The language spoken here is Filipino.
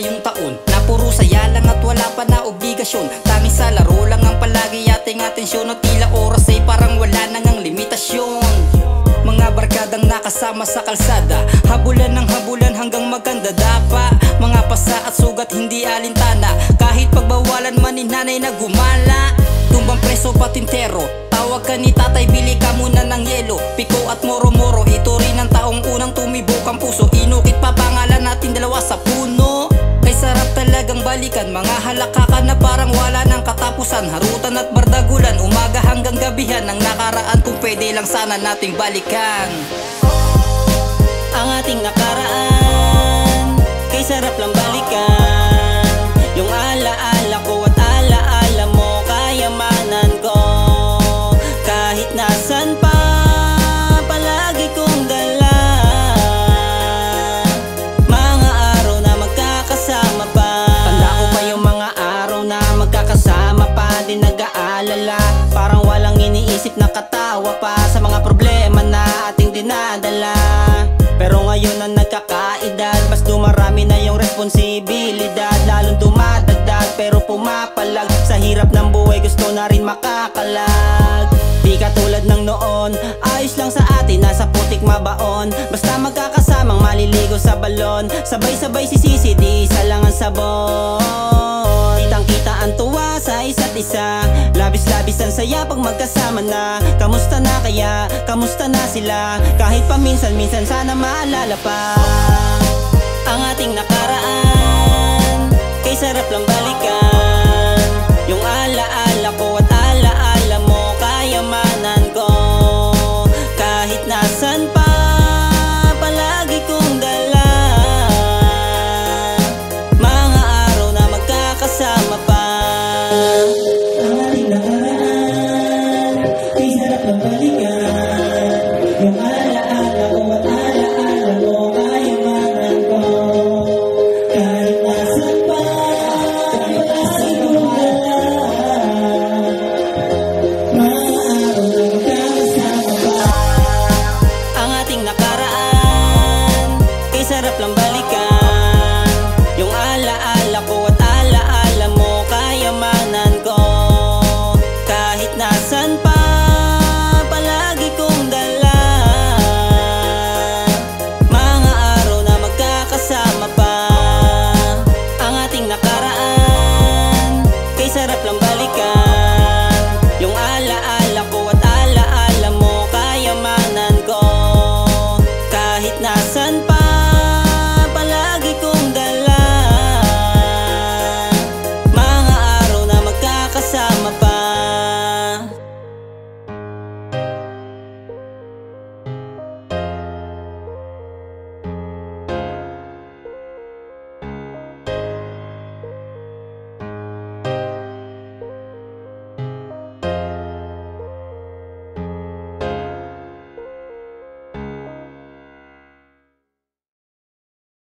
yung taon na puro saya lang at wala pa na obligasyon. Tanging sa laro lang ang palagi ating atensyon, o tila oras ay parang wala nang ang limitasyon. Mga barkadang nakasama sa kalsada, habulan ng habulan hanggang maganda dapa. Mga pasa at sugat hindi alintana, kahit pagbawalan man ni nanay na gumala. Tumbang preso patintero, tawag ka ni tatay, bili ka muna ng yelo. Piko at moro-moro, ito rin ang taong unang tumibok ang puso. Inukit pa pangalan natin dalawa sa puno. Kay sarap talagang balikan, mga halakaka na parang wala ng katapusan. Harutan at bardagulan, umaga hanggang gabihan. Ang nakaraan kung pwede lang sana nating balikan. Ang ating nakaraan, kay sarap lang balikan. Yung alaala ko at alaala mo, kayamanan ko. Kahit nasan pa, palagi kong dala. Mga araw na magkakasama pa. Tanda ko pa yung mga araw na magkakasama pa. Di nag-aalala, parang walang iniisip, nakatawa pa sa mga problema na ating dinadala. Pero ngayon na nagkakaedad, mas dumarami na yung responsibilidad. Lalong dumadagdag pero pumapalag, sa hirap ng buhay gusto na rin makakalag. Di katulad ng noon, ayos lang sa atin, nasa putik mabaon. Basta magkakasamang maliligo sa balon, sabay-sabay sisisi, di isa lang ang sabon. Kitang-kita ang tuwa sa isa't isa, labis-labis ang saya pag magkasama na. Kamusta na kaya? Kamusta na sila? Kahit paminsan-minsan sana maalala pa ang ating nakaraan, kay sarap lang balikan. Yung alaala ko at